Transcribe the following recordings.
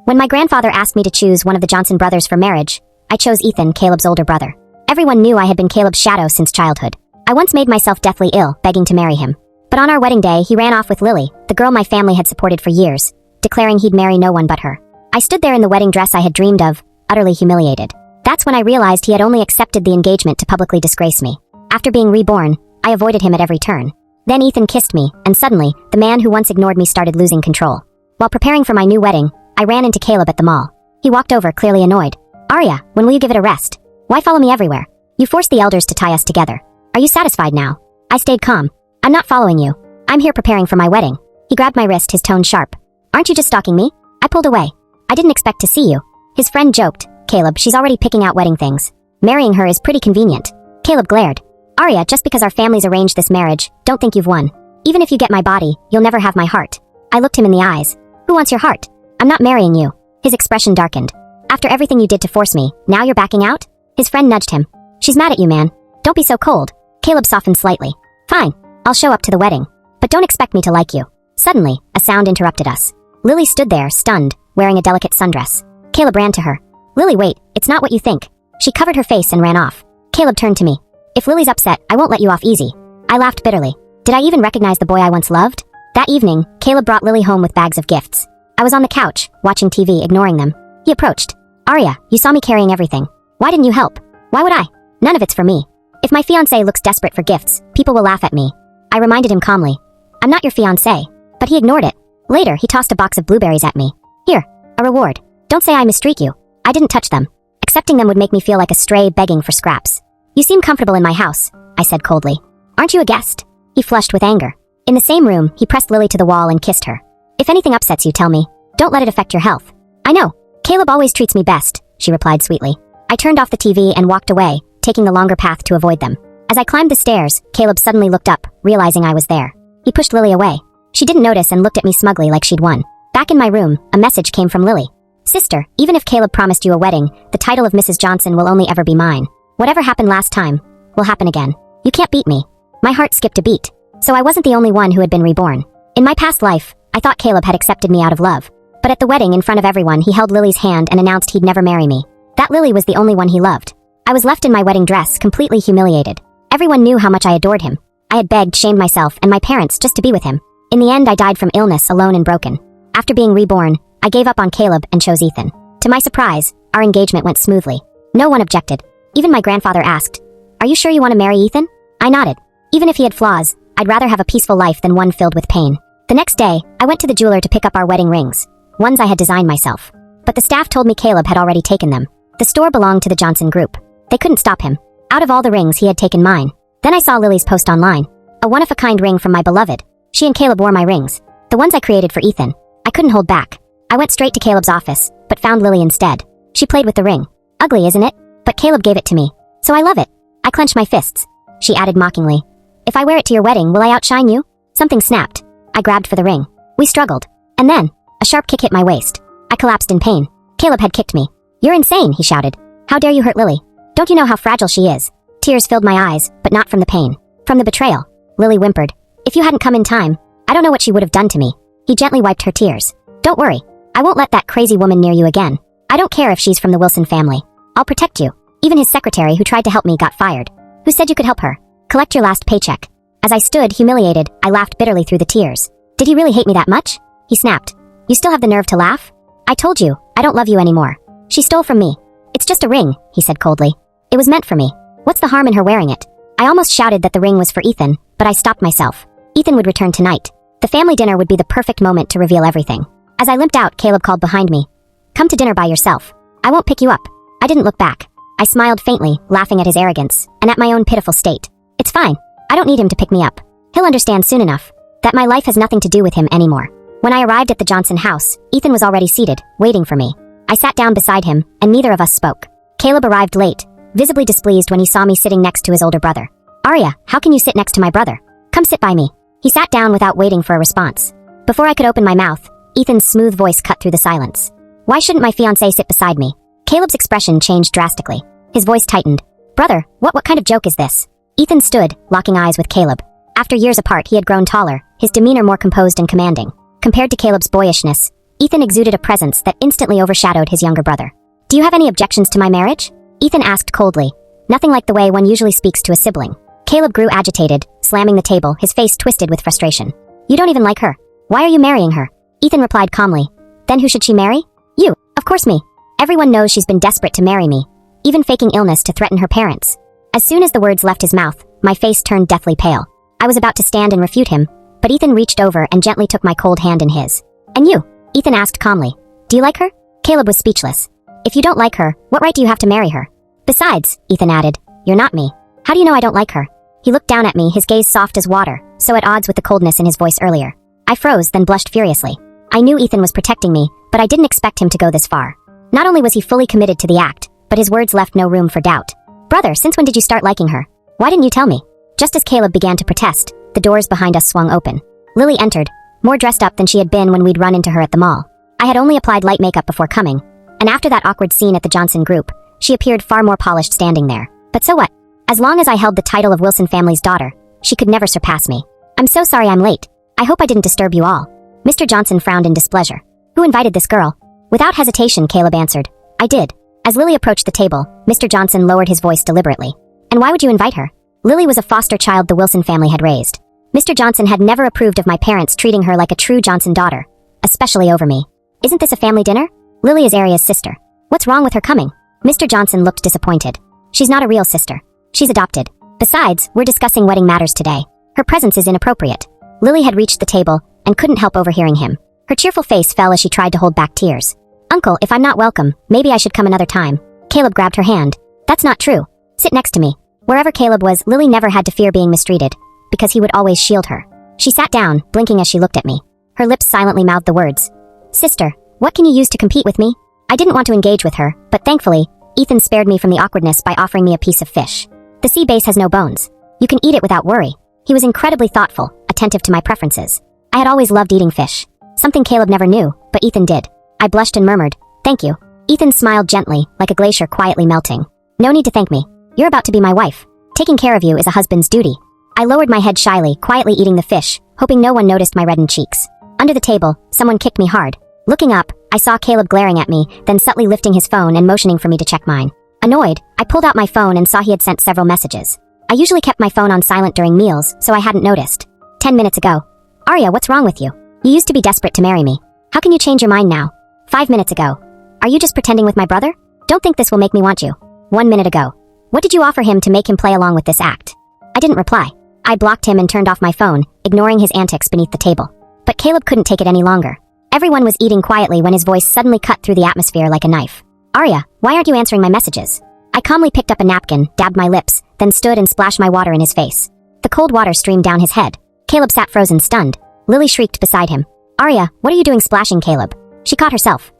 When my grandfather asked me to choose one of the Johnson brothers for marriage, I chose Ethan, Caleb's older brother. Everyone knew I had been Caleb's shadow since childhood. I once made myself deathly ill, begging to marry him. But on our wedding day, he ran off with Lily, the girl my family had supported for years, declaring he'd marry no one but her. I stood there in the wedding dress I had dreamed of, utterly humiliated. That's when I realized he had only accepted the engagement to publicly disgrace me. After being reborn, I avoided him at every turn. Then Ethan kissed me, and suddenly, the man who once ignored me started losing control. While preparing for my new wedding, I ran into Caleb at the mall. He walked over, clearly annoyed. "Arya, when will you give it a rest? Why follow me everywhere? You forced the elders to tie us together. Are you satisfied now?" I stayed calm. "I'm not following you. I'm here preparing for my wedding." He grabbed my wrist, his tone sharp. "Aren't you just stalking me?" I pulled away. "I didn't expect to see you." His friend joked. "Caleb, she's already picking out wedding things. Marrying her is pretty convenient." Caleb glared. "Arya, just because our families arranged this marriage, don't think you've won. Even if you get my body, you'll never have my heart." I looked him in the eyes. "Who wants your heart? I'm not marrying you." His expression darkened. "After everything you did to force me, now you're backing out?" His friend nudged him. "She's mad at you, man. Don't be so cold." Caleb softened slightly. "Fine, I'll show up to the wedding. But don't expect me to like you." Suddenly, a sound interrupted us. Lily stood there, stunned, wearing a delicate sundress. Caleb ran to her. "Lily, wait, it's not what you think." She covered her face and ran off. Caleb turned to me. "If Lily's upset, I won't let you off easy." I laughed bitterly. Did I even recognize the boy I once loved? That evening, Caleb brought Lily home with bags of gifts. I was on the couch, watching TV, ignoring them. He approached. "Arya, you saw me carrying everything. Why didn't you help?" "Why would I? None of it's for me. If my fiancé looks desperate for gifts, people will laugh at me." I reminded him calmly. "I'm not your fiancé." But he ignored it. Later, he tossed a box of blueberries at me. "Here, a reward. Don't say I mistreat you." I didn't touch them. Accepting them would make me feel like a stray begging for scraps. "You seem comfortable in my house," I said coldly. "Aren't you a guest?" He flushed with anger. In the same room, he pressed Lily to the wall and kissed her. "If anything upsets you, tell me. Don't let it affect your health." "I know. Caleb always treats me best," she replied sweetly. I turned off the TV and walked away, taking the longer path to avoid them. As I climbed the stairs, Caleb suddenly looked up, realizing I was there. He pushed Lily away. She didn't notice and looked at me smugly like she'd won. Back in my room, a message came from Lily. "Sister, even if Caleb promised you a wedding, the title of Mrs. Johnson will only ever be mine. Whatever happened last time will happen again. You can't beat me." My heart skipped a beat. So I wasn't the only one who had been reborn. In my past life, I thought Caleb had accepted me out of love. But at the wedding, in front of everyone, he held Lily's hand and announced he'd never marry me. That Lily was the only one he loved. I was left in my wedding dress, completely humiliated. Everyone knew how much I adored him. I had begged, shamed myself, and my parents just to be with him. In the end, I died from illness, alone and broken. After being reborn, I gave up on Caleb and chose Ethan. To my surprise, our engagement went smoothly. No one objected. Even my grandfather asked, "Are you sure you want to marry Ethan?" I nodded. Even if he had flaws, I'd rather have a peaceful life than one filled with pain. The next day, I went to the jeweler to pick up our wedding rings, ones I had designed myself. But the staff told me Caleb had already taken them. The store belonged to the Johnson Group. They couldn't stop him. Out of all the rings, he had taken mine. Then I saw Lily's post online. A one-of-a-kind ring from my beloved. She and Caleb wore my rings. The ones I created for Ethan. I couldn't hold back. I went straight to Caleb's office, but found Lily instead. She played with the ring. "Ugly, isn't it? But Caleb gave it to me. So I love it." I clenched my fists. She added mockingly, "If I wear it to your wedding, will I outshine you?" Something snapped. I grabbed for the ring. We struggled. And then, a sharp kick hit my waist. I collapsed in pain. Caleb had kicked me. "You're insane," he shouted. "How dare you hurt Lily? Don't you know how fragile she is?" Tears filled my eyes, but not from the pain. From the betrayal. Lily whimpered. "If you hadn't come in time, I don't know what she would have done to me." He gently wiped her tears. "Don't worry. I won't let that crazy woman near you again. I don't care if she's from the Wilson family. I'll protect you." Even his secretary who tried to help me got fired. "Who said you could help her? Collect your last paycheck." As I stood, humiliated, I laughed bitterly through the tears. "Did he really hate me that much?" He snapped. "You still have the nerve to laugh? I told you, I don't love you anymore. She stole from me." "It's just a ring," he said coldly. "It was meant for me. What's the harm in her wearing it?" I almost shouted that the ring was for Ethan, but I stopped myself. Ethan would return tonight. The family dinner would be the perfect moment to reveal everything. As I limped out, Caleb called behind me. "Come to dinner by yourself. I won't pick you up." I didn't look back. I smiled faintly, laughing at his arrogance, and at my own pitiful state. "It's fine. I don't need him to pick me up. He'll understand soon enough that my life has nothing to do with him anymore." When I arrived at the Johnson house, Ethan was already seated, waiting for me. I sat down beside him, and neither of us spoke. Caleb arrived late, visibly displeased when he saw me sitting next to his older brother. "Arya, how can you sit next to my brother? Come sit by me." He sat down without waiting for a response. Before I could open my mouth, Ethan's smooth voice cut through the silence. "Why shouldn't my fiancé sit beside me?" Caleb's expression changed drastically. His voice tightened. "Brother, what kind of joke is this?" Ethan stood, locking eyes with Caleb. After years apart, he had grown taller, his demeanor more composed and commanding. Compared to Caleb's boyishness, Ethan exuded a presence that instantly overshadowed his younger brother. "Do you have any objections to my marriage?" Ethan asked coldly, nothing like the way one usually speaks to a sibling. Caleb grew agitated, slamming the table, his face twisted with frustration. "You don't even like her. Why are you marrying her?" Ethan replied calmly. "Then who should she marry?" "You, of course me. Everyone knows she's been desperate to marry me, even faking illness to threaten her parents." As soon as the words left his mouth, my face turned deathly pale. I was about to stand and refute him, but Ethan reached over and gently took my cold hand in his. "And you?" Ethan asked calmly. "Do you like her?" Caleb was speechless. "If you don't like her, what right do you have to marry her?" "Besides," Ethan added, "you're not me. How do you know I don't like her?" He looked down at me, his gaze soft as water, so at odds with the coldness in his voice earlier. I froze, then blushed furiously. I knew Ethan was protecting me, but I didn't expect him to go this far. Not only was he fully committed to the act, but his words left no room for doubt. "Brother, since when did you start liking her? Why didn't you tell me?" Just as Caleb began to protest, the doors behind us swung open. Lily entered, more dressed up than she had been when we'd run into her at the mall. I had only applied light makeup before coming, and after that awkward scene at the Johnson group, she appeared far more polished standing there. But so what? As long as I held the title of Wilson family's daughter, she could never surpass me. "I'm so sorry I'm late. I hope I didn't disturb you all." Mr. Johnson frowned in displeasure. "Who invited this girl?" Without hesitation, Caleb answered. "I did." As Lily approached the table, Mr. Johnson lowered his voice deliberately. "And why would you invite her?" Lily was a foster child the Wilson family had raised. Mr. Johnson had never approved of my parents treating her like a true Johnson daughter, especially over me. "Isn't this a family dinner?" Lily is Aria's sister. "What's wrong with her coming?" Mr. Johnson looked disappointed. "She's not a real sister. She's adopted. Besides, we're discussing wedding matters today. Her presence is inappropriate." Lily had reached the table and couldn't help overhearing him. Her cheerful face fell as she tried to hold back tears. "Uncle, if I'm not welcome, maybe I should come another time." Caleb grabbed her hand. "That's not true. Sit next to me." Wherever Caleb was, Lily never had to fear being mistreated, because he would always shield her. She sat down, blinking as she looked at me. Her lips silently mouthed the words, "Sister, what can you use to compete with me?" I didn't want to engage with her, but thankfully, Ethan spared me from the awkwardness by offering me a piece of fish. "The sea bass has no bones. You can eat it without worry." He was incredibly thoughtful, attentive to my preferences. I had always loved eating fish, something Caleb never knew, but Ethan did. I blushed and murmured, "Thank you." Ethan smiled gently, like a glacier quietly melting. "No need to thank me. You're about to be my wife. Taking care of you is a husband's duty." I lowered my head shyly, quietly eating the fish, hoping no one noticed my reddened cheeks. Under the table, someone kicked me hard. Looking up, I saw Caleb glaring at me, then subtly lifting his phone and motioning for me to check mine. Annoyed, I pulled out my phone and saw he had sent several messages. I usually kept my phone on silent during meals, so I hadn't noticed. 10 minutes ago. "Arya, what's wrong with you? You used to be desperate to marry me. How can you change your mind now?" 5 minutes ago. "Are you just pretending with my brother? Don't think this will make me want you." 1 minute ago. "What did you offer him to make him play along with this act?" I didn't reply. I blocked him and turned off my phone, ignoring his antics beneath the table. But Caleb couldn't take it any longer. Everyone was eating quietly when his voice suddenly cut through the atmosphere like a knife. "Arya, why aren't you answering my messages?" I calmly picked up a napkin, dabbed my lips, then stood and splashed my water in his face. The cold water streamed down his head. Caleb sat frozen, stunned. Lily shrieked beside him. "Arya, what are you doing splashing Caleb?" She caught herself.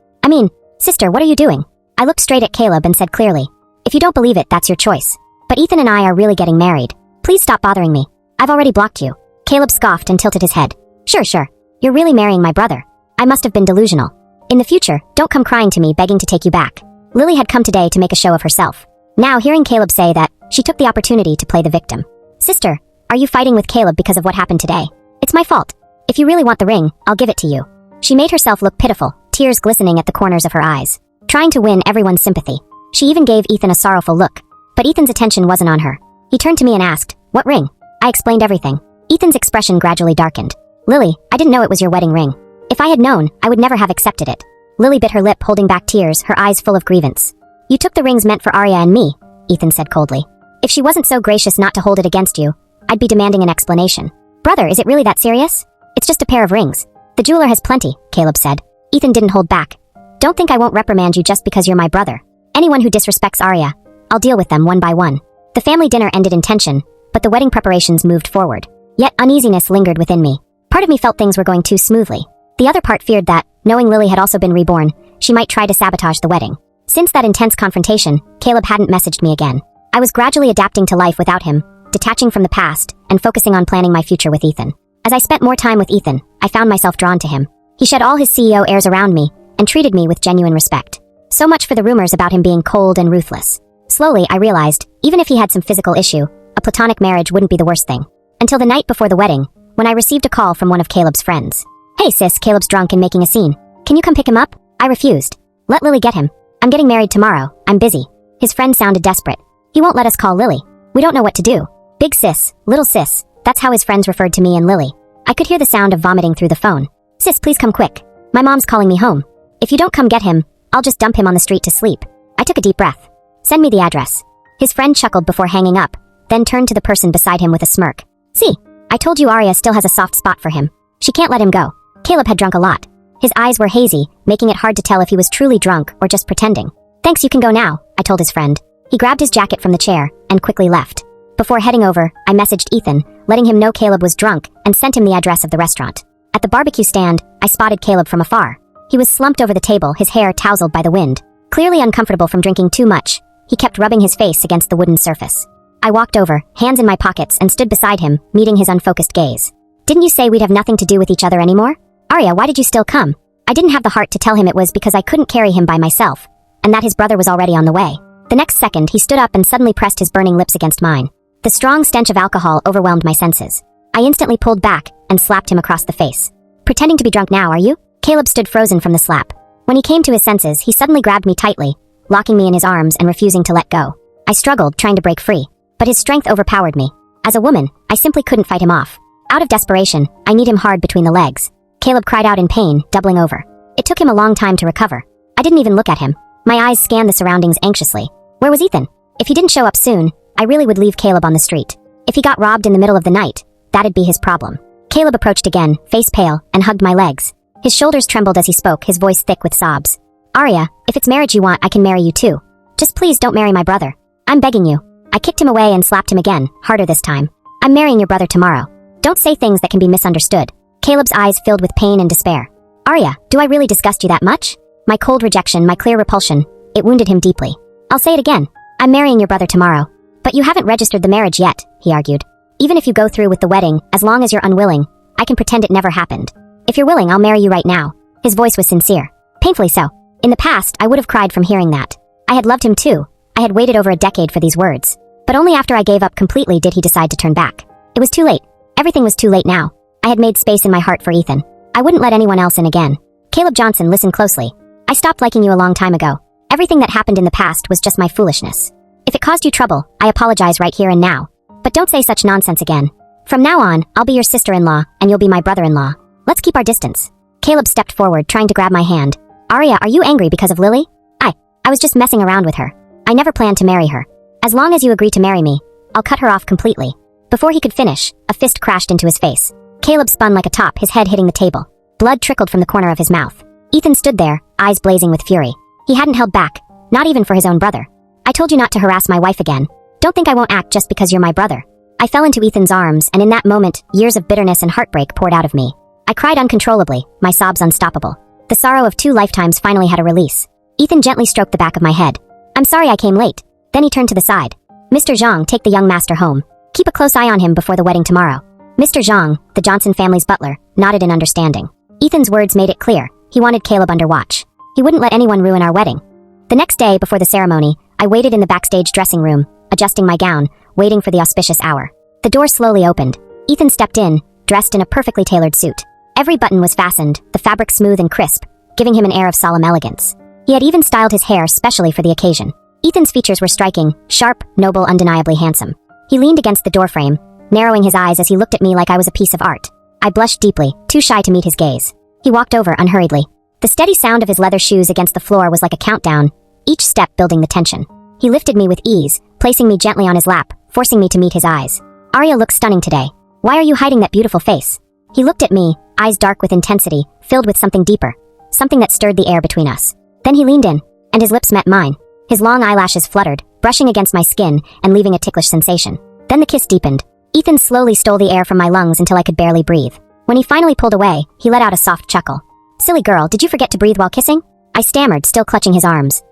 Sister, what are you doing?" I looked straight at Caleb and said clearly, "If you don't believe it, that's your choice. But Ethan and I are really getting married. Please stop bothering me. I've already blocked you." Caleb scoffed and tilted his head. Sure. You're really marrying my brother. I must have been delusional. In the future, don't come crying to me begging to take you back." Lily had come today to make a show of herself. Now, hearing Caleb say that, she took the opportunity to play the victim. "Sister, are you fighting with Caleb because of what happened today?" "It's my fault. If you really want the ring, I'll give it to you." She made herself look pitiful, tears glistening at the corners of her eyes, trying to win everyone's sympathy. She even gave Ethan a sorrowful look. But Ethan's attention wasn't on her. He turned to me and asked, "What ring?" I explained everything. Ethan's expression gradually darkened. "Lily, I didn't know it was your wedding ring. If I had known, I would never have accepted it." Lily bit her lip, holding back tears, her eyes full of grievance. "You took the rings meant for Arya and me," Ethan said coldly. "If she wasn't so gracious not to hold it against you, I'd be demanding an explanation." "Brother, is it really that serious?" "It's just a pair of rings. The jeweler has plenty," Caleb said. Ethan didn't hold back. "Don't think I won't reprimand you just because you're my brother. Anyone who disrespects Arya, I'll deal with them one by one." The family dinner ended in tension, but the wedding preparations moved forward. Yet uneasiness lingered within me. Part of me felt things were going too smoothly. The other part feared that, knowing Lily had also been reborn, she might try to sabotage the wedding. Since that intense confrontation, Caleb hadn't messaged me again. I was gradually adapting to life without him, detaching from the past, and focusing on planning my future with Ethan. As I spent more time with Ethan, I found myself drawn to him. He shed all his CEO airs around me, and treated me with genuine respect. So much for the rumors about him being cold and ruthless. Slowly, I realized, even if he had some physical issue, a platonic marriage wouldn't be the worst thing. Until the night before the wedding, when I received a call from one of Caleb's friends. "Hey sis, Caleb's drunk and making a scene. Can you come pick him up? I refused. Let Lily get him. I'm getting married tomorrow. I'm busy. His friend sounded desperate. He won't let us call Lily. We don't know what to do. Big sis, little sis. That's how his friends referred to me and Lily. I could hear the sound of vomiting through the phone. Sis, please come quick. My mom's calling me home. If you don't come get him, I'll just dump him on the street to sleep. I took a deep breath. Send me the address. His friend chuckled before hanging up, then turned to the person beside him with a smirk. See, I told you Arya still has a soft spot for him. She can't let him go. Caleb had drunk a lot. His eyes were hazy, making it hard to tell if he was truly drunk or just pretending. Thanks, you can go now, I told his friend. He grabbed his jacket from the chair and quickly left. Before heading over, I messaged Ethan, letting him know Caleb was drunk, and sent him the address of the restaurant. At the barbecue stand, I spotted Caleb from afar. He was slumped over the table, his hair tousled by the wind. Clearly uncomfortable from drinking too much, he kept rubbing his face against the wooden surface. I walked over, hands in my pockets, and stood beside him, meeting his unfocused gaze. Didn't you say we'd have nothing to do with each other anymore? Arya, why did you still come? I didn't have the heart to tell him it was because I couldn't carry him by myself, and that his brother was already on the way. The next second, he stood up and suddenly pressed his burning lips against mine. The strong stench of alcohol overwhelmed my senses. I instantly pulled back and slapped him across the face. Pretending to be drunk now, are you? Caleb stood frozen from the slap. When he came to his senses, he suddenly grabbed me tightly, locking me in his arms and refusing to let go. I struggled, trying to break free, but his strength overpowered me. As a woman, I simply couldn't fight him off. Out of desperation, I kneed him hard between the legs. Caleb cried out in pain, doubling over. It took him a long time to recover. I didn't even look at him. My eyes scanned the surroundings anxiously. Where was Ethan? If he didn't show up soon, I really would leave Caleb on the street. If he got robbed in the middle of the night, that'd be his problem. Caleb approached again, face pale, and hugged my legs. His shoulders trembled as he spoke, his voice thick with sobs. Arya, if it's marriage you want, I can marry you too. Just please don't marry my brother. I'm begging you. I kicked him away and slapped him again, harder this time. I'm marrying your brother tomorrow. Don't say things that can be misunderstood. Caleb's eyes filled with pain and despair. Arya, do I really disgust you that much? My cold rejection, my clear repulsion, it wounded him deeply. I'll say it again. I'm marrying your brother tomorrow. But you haven't registered the marriage yet, he argued. Even if you go through with the wedding, as long as you're unwilling, I can pretend it never happened. If you're willing, I'll marry you right now. His voice was sincere. Painfully so. In the past, I would have cried from hearing that. I had loved him too. I had waited over a decade for these words. But only after I gave up completely did he decide to turn back. It was too late. Everything was too late now. I had made space in my heart for Ethan. I wouldn't let anyone else in again. Caleb Johnson, listen closely. I stopped liking you a long time ago. Everything that happened in the past was just my foolishness. If it caused you trouble, I apologize right here and now. But don't say such nonsense again. From now on, I'll be your sister-in-law, and you'll be my brother-in-law. Let's keep our distance. Caleb stepped forward, trying to grab my hand. Arya, are you angry because of Lily? I was just messing around with her. I never planned to marry her. As long as you agree to marry me, I'll cut her off completely. Before he could finish, a fist crashed into his face. Caleb spun like a top, his head hitting the table. Blood trickled from the corner of his mouth. Ethan stood there, eyes blazing with fury. He hadn't held back, not even for his own brother. I told you not to harass my wife again. Don't think I won't act just because you're my brother. I fell into Ethan's arms, and in that moment, years of bitterness and heartbreak poured out of me. I cried uncontrollably, my sobs unstoppable. The sorrow of 2 lifetimes finally had a release. Ethan gently stroked the back of my head. I'm sorry I came late. Then he turned to the side. Mr. Zhang, take the young master home. Keep a close eye on him before the wedding tomorrow. Mr. Zhang, the Johnson family's butler, nodded in understanding. Ethan's words made it clear. He wanted Caleb under watch. He wouldn't let anyone ruin our wedding. The next day, before the ceremony, I waited in the backstage dressing room, adjusting my gown, waiting for the auspicious hour. The door slowly opened. Ethan stepped in, dressed in a perfectly tailored suit. Every button was fastened, the fabric smooth and crisp, giving him an air of solemn elegance. He had even styled his hair specially for the occasion. Ethan's features were striking, sharp, noble, undeniably handsome. He leaned against the doorframe, narrowing his eyes as he looked at me like I was a piece of art. I blushed deeply, too shy to meet his gaze. He walked over unhurriedly. The steady sound of his leather shoes against the floor was like a countdown, each step building the tension. He lifted me with ease, placing me gently on his lap, forcing me to meet his eyes. Arya looks stunning today. Why are you hiding that beautiful face? He looked at me, eyes dark with intensity, filled with something deeper, something that stirred the air between us. Then he leaned in, and his lips met mine. His long eyelashes fluttered, brushing against my skin and leaving a ticklish sensation. Then the kiss deepened. Ethan slowly stole the air from my lungs until I could barely breathe. When he finally pulled away, he let out a soft chuckle. Silly girl, did you forget to breathe while kissing? I stammered, still clutching his arms.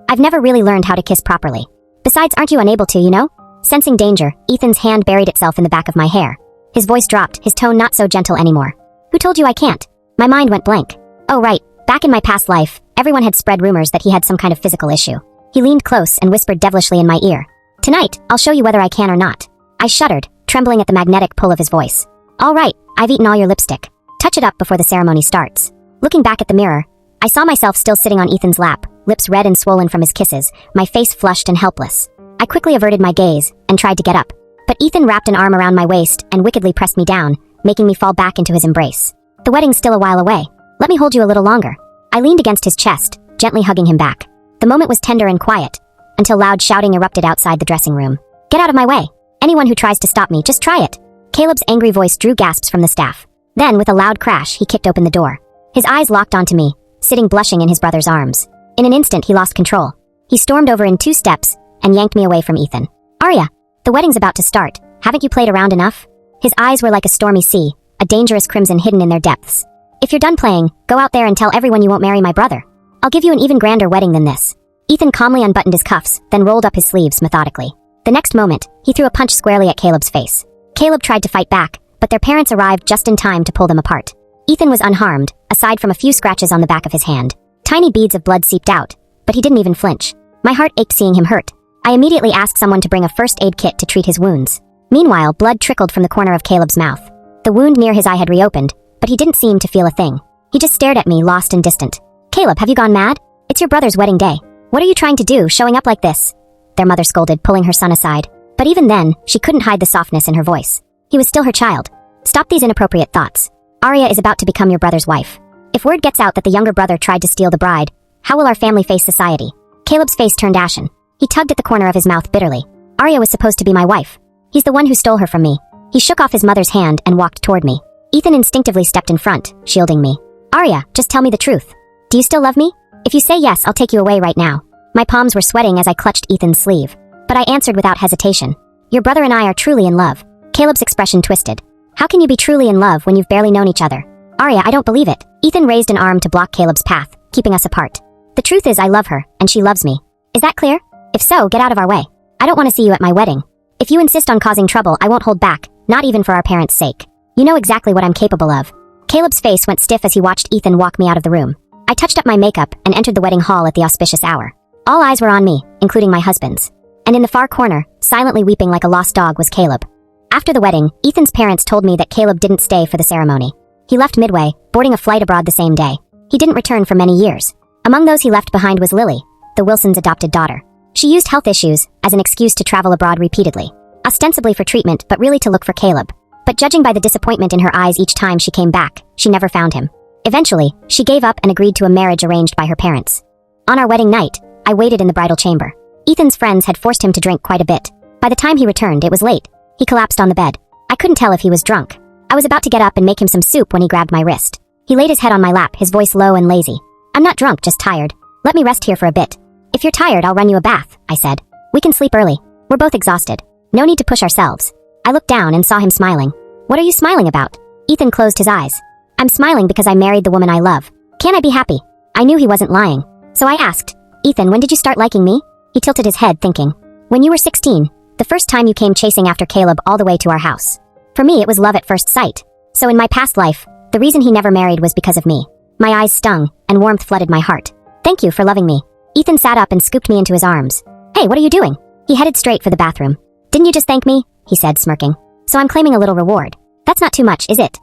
I've never really learned how to kiss properly. Besides, aren't you unable to, you know? Sensing danger, Ethan's hand buried itself in the back of my hair. His voice dropped, his tone not so gentle anymore. Who told you I can't? My mind went blank. Oh right, back in my past life, everyone had spread rumors that he had some kind of physical issue. He leaned close and whispered devilishly in my ear. Tonight, I'll show you whether I can or not. I shuddered, trembling at the magnetic pull of his voice. All right, I've eaten all your lipstick. Touch it up before the ceremony starts. Looking back at the mirror, I saw myself still sitting on Ethan's lap, lips red and swollen from his kisses, my face flushed and helpless. I quickly averted my gaze and tried to get up, but Ethan wrapped an arm around my waist and wickedly pressed me down, making me fall back into his embrace. The wedding's still a while away. Let me hold you a little longer. I leaned against his chest, gently hugging him back. The moment was tender and quiet, until loud shouting erupted outside the dressing room. Get out of my way. Anyone who tries to stop me, just try it. Caleb's angry voice drew gasps from the staff. Then, with a loud crash, he kicked open the door. His eyes locked onto me, sitting blushing in his brother's arms. In an instant, he lost control. He stormed over in 2 steps and yanked me away from Ethan. Arya, the wedding's about to start. Haven't you played around enough? His eyes were like a stormy sea, a dangerous crimson hidden in their depths. If you're done playing, go out there and tell everyone you won't marry my brother. I'll give you an even grander wedding than this. Ethan calmly unbuttoned his cuffs, then rolled up his sleeves methodically. The next moment, he threw a punch squarely at Caleb's face. Caleb tried to fight back, but their parents arrived just in time to pull them apart. Ethan was unharmed, aside from a few scratches on the back of his hand. Tiny beads of blood seeped out, but he didn't even flinch. My heart ached seeing him hurt. I immediately asked someone to bring a first aid kit to treat his wounds. Meanwhile, blood trickled from the corner of Caleb's mouth. The wound near his eye had reopened, but he didn't seem to feel a thing. He just stared at me, lost and distant. Caleb, have you gone mad? It's your brother's wedding day. What are you trying to do, showing up like this? Their mother scolded, pulling her son aside. But even then, she couldn't hide the softness in her voice. He was still her child. Stop these inappropriate thoughts. Arya is about to become your brother's wife. If word gets out that the younger brother tried to steal the bride, how will our family face society? Caleb's face turned ashen. He tugged at the corner of his mouth bitterly. Arya was supposed to be my wife. He's the one who stole her from me. He shook off his mother's hand and walked toward me. Ethan instinctively stepped in front, shielding me. Arya, just tell me the truth. Do you still love me? If you say yes, I'll take you away right now. My palms were sweating as I clutched Ethan's sleeve. But I answered without hesitation. Your brother and I are truly in love. Caleb's expression twisted. How can you be truly in love when you've barely known each other? Arya, I don't believe it. Ethan raised an arm to block Caleb's path, keeping us apart. The truth is I love her, and she loves me. Is that clear? If so, get out of our way. I don't want to see you at my wedding. If you insist on causing trouble, I won't hold back, not even for our parents' sake. You know exactly what I'm capable of. Caleb's face went stiff as he watched Ethan walk me out of the room. I touched up my makeup and entered the wedding hall at the auspicious hour. All eyes were on me, including my husband's. And in the far corner, silently weeping like a lost dog, was Caleb. After the wedding, Ethan's parents told me that Caleb didn't stay for the ceremony. He left midway, boarding a flight abroad the same day. He didn't return for many years. Among those he left behind was Lily, the Wilsons' adopted daughter. She used health issues as an excuse to travel abroad repeatedly, ostensibly for treatment but really to look for Caleb. But judging by the disappointment in her eyes each time she came back, she never found him. Eventually, she gave up and agreed to a marriage arranged by her parents. On our wedding night, I waited in the bridal chamber. Ethan's friends had forced him to drink quite a bit. By the time he returned, it was late. He collapsed on the bed. I couldn't tell if he was drunk. I was about to get up and make him some soup when he grabbed my wrist. He laid his head on my lap, his voice low and lazy. I'm not drunk, just tired. Let me rest here for a bit. If you're tired, I'll run you a bath, I said. We can sleep early. We're both exhausted. No need to push ourselves. I looked down and saw him smiling. What are you smiling about? Ethan closed his eyes. I'm smiling because I married the woman I love. Can I be happy? I knew he wasn't lying. So I asked, Ethan, when did you start liking me? He tilted his head, thinking. When you were 16, the first time you came chasing after Caleb all the way to our house. For me, it was love at first sight. So in my past life, the reason he never married was because of me. My eyes stung, and warmth flooded my heart. Thank you for loving me. Ethan sat up and scooped me into his arms. Hey, what are you doing? He headed straight for the bathroom. Didn't you just thank me? He said, smirking. So I'm claiming a little reward. That's not too much, is it?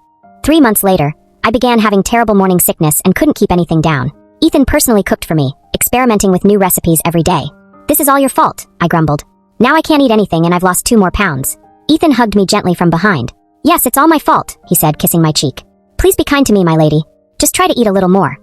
3 months later, I began having terrible morning sickness and couldn't keep anything down. Ethan personally cooked for me, experimenting with new recipes every day. This is all your fault, I grumbled. Now I can't eat anything and I've lost 2 more pounds. Ethan hugged me gently from behind. Yes, it's all my fault, he said, kissing my cheek. Please be kind to me, my lady. Just try to eat a little more.